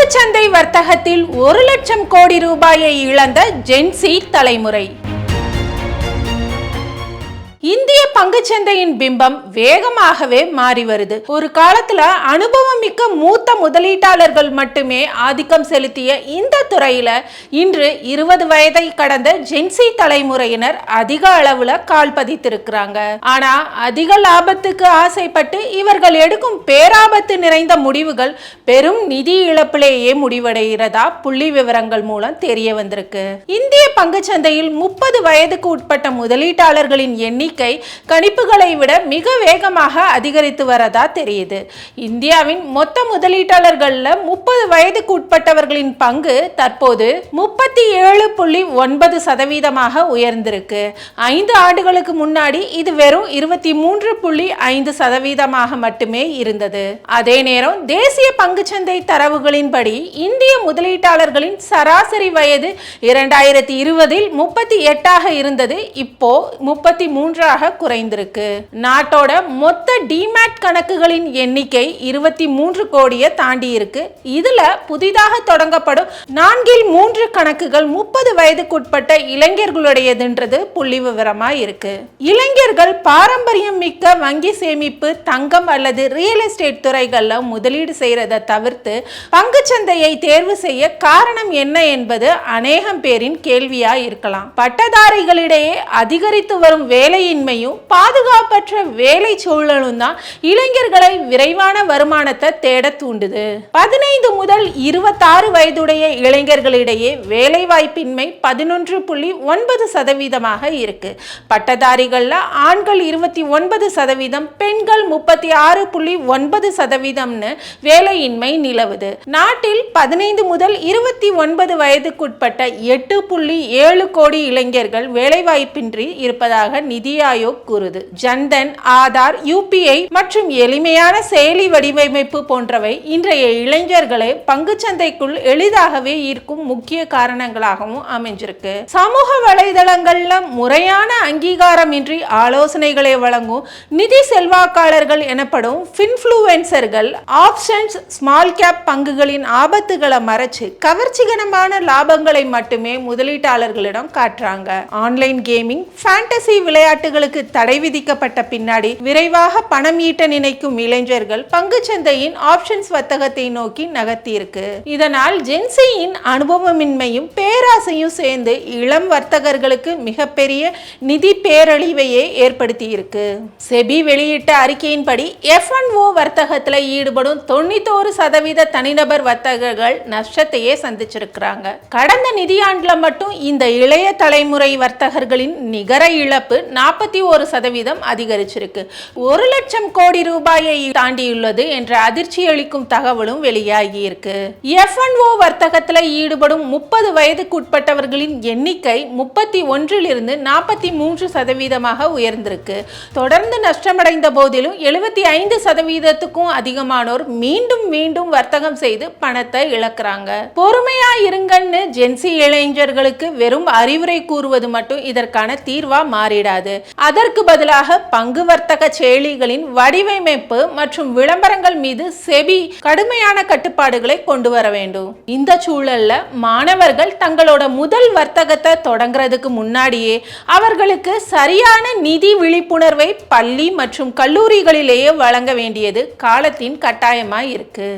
பங்குச்சந்தை வர்த்தகத்தில் 1 லட்சம் கோடி ரூபாயை இழந்த ஜென்சி தலைமுறை. இந்திய பங்குச்சந்தையின் பிம்பம் வேகமாகவே மாறி வருது. ஒரு காலத்துல அனுபவம் மிக்க மூத்த முதலீட்டாளர்கள் மட்டுமே ஆதிக்கம் செலுத்திய இந்த துறையில இன்று 20 வயதை கடந்த ஜென்சி தலைமுறையினர் அதிக அளவுல கால் பதித்திருக்கிறாங்க. ஆனா அதிக லாபத்துக்கு ஆசைப்பட்டு இவர்கள் எடுக்கும் பேராபத்து நிறைந்த முடிவுகள் பெரும் நிதி இழப்பிலேயே முடிவடைகிறதா புள்ளி விவரங்கள் மூலம் தெரிய வந்திருக்கு. இந்திய பங்குச்சந்தையில் 30 வயதுக்கு உட்பட்ட முதலீட்டாளர்களின் எண்ணிக்கை கணிப்புகளை விட மிக வேகமாக அதிகரித்து வரதா தெரியுது. இந்தியாவின் மொத்த முதலீட்டாளர்கள்ல 30 வயதுக்கு உட்பட்டவர்களின் பங்கு தற்போது 37.9% உயர்ந்திருக்கு. 5 ஆண்டுகளுக்கு முன்னாடி இது வெறும் 23.5% மட்டுமே இருந்தது. அதே நேரம் தேசிய பங்குச்சந்தை தரவுகளின்படி இந்திய முதலீட்டாளர்களின் சராசரி வயது 2020இல் 38 இருந்தது. இப்போ 33 குறைந்திருக்கு. நாட்டோட மொத்த டிமேட் கணக்குகளின் எண்ணிக்கை 23 கோடியை தாண்டி இருக்கு. இதுல புதிதாக தொடங்கப்படும் 4/3 கணக்குகள் 30 வயதுக்குட்பட்ட இளைஞர்களுடையதுன்றது புள்ளி விவரமா இருக்கு. இளைஞர்கள் பாரம்பரியம் மிக்க வங்கி சேமிப்பு, தங்கம் அல்லது ரியல் எஸ்டேட் துறைகள்ல முதலீடு செய்யறதை தவிர்த்து பங்குச்சந்தையை தேர்வு செய்ய காரணம் என்ன என்பது அநேகம் பேரின் கேள்வியா இருக்கலாம். பட்டதாரிகளிடையே அதிகரித்து வரும் வேலையின்மையும் பாதுகாப்பற்ற வேலை சூழலும் தான் இளைஞர்களை விரைவான வருமானத்தை தேட தூண்டுது. 15 முதல் 26 வயதுடைய இளைஞர்களிடையே வேலை வாய்ப்பின்மை 11.9% இருக்கு. பட்டதாரிகள்ல ஆண்கள் 29%, பெண்கள் 36.9% வேலையின்மை நிலவுது. நாட்டில் 15 முதல் 29 வயதுக்குட்பட்ட 8.7 கோடி இளைஞர்கள் வேலைவாய்ப்பின்றி இருப்பதாக நிதி ஆயோக் கூறுது. ஜன்தன், ஆதார், யூபிஐ மற்றும் எளிமையான செயலி வடிவமைப்பு போன்றவை இன்றைய இளைஞர்களை பங்குச்சந்தைக்குள் எளிதாகவே ஈர்க்கும் முக்கிய காரணங்களாகவும் அமைஞ்சிருக்கு. சமூக வலைதளங்கள்ல முறையான அங்கீகாரமின்றி ஆலோசனைகளை வழங்கும் நிதி செல்வாக்காளர்கள் எனப்படும் இன்ஃப்ளூயன்சர்கள் ஆப்ஷன்ஸ், ஸ்மால் கேப் பங்குகளின் ஆபத்துகளை மறைச்சு கவர்ச்சிகரமான லாபங்களை மட்டுமே முதலீட்டாளர்களிடம் காட்டுறாங்க. ஆன்லைன் கேமிங், ஃபேண்டசி விளையாட்டுகளுக்கு தடை விதிக்கப்பட்ட பின்னாடி விரைவாக பணம் ஈட்ட நினைக்கும் இளைஞர்கள் பங்குச்சந்தையின் ஆப்ஷன்ஸ் வர்த்தகத்தை நோக்கி நகர்த்தி இருக்கு. இதனால் ஜென்சியின் அனுபவமின்மையும் பேராசையும் சேர்ந்து இளம் வர்த்தகர்களுக்கு மிகப்பெரிய நிதி பேரழிவையே ஏற்படுத்தி இருக்கு. செபி வெளியிட்ட அறிக்கையின்படி F&O வர்த்தகத்தில் ஈடுபடும் 91% தனிநபர் வர்த்தகர்கள் நஷ்டத்தையே சந்திச்சிருக்கிறாங்க. கடந்த நிதியாண்டுல மட்டும் இந்த இளைய தலைமுறை வர்த்தகர்களின் நிகர இழப்பு 41% அதிகரிச்சிருக்கு. 1 லட்சம் கோடி ரூபாயை தாண்டியுள்ளது என்ற அதிர்ச்சி அளிக்கும் தகவலும் வெளியாகி இருக்கு. F&O வர்த்தகத்தில் ஈடுபடும் 30 வயதுக்குட்பட்டவர்களின் எண்ணிக்கை 31 43% உயர்ந்திருக்கு. தொடர்ந்து நஷ்டமடைந்த போதிலும் 75% அதிகமானோர் மீண்டும் மீண்டும் வர்த்தகம் செய்து பணத்தை இழக்கிறாங்க. பொறுமையா இருங்கன்னு ஜென்சி இளைஞர்களுக்கு வெறும் அறிவுரை கூறுவது மட்டும் இதற்கான தீர்வா மாறிடாது. அதற்கு பதிலாக பங்கு வர்த்தக செயலிகளின் வடிவமைப்பு மற்றும் விளம்பரங்கள் மீது செபி கடுமையான கட்டுப்பாடுகளை கொண்டு வர வேண்டும். இந்த சூழல்ல மாணவர்கள் தங்களோட முதல் வர்த்தகத்தை தொடங்குறதுக்கு முன்னாடியே அவர்களுக்கு சரியான நிதி விழிப்புணர்வை பள்ளி மற்றும் கல்லூரிகளிலேயே வழங்க வேண்டியது காலத்தின் கட்டாயமா இருக்கு.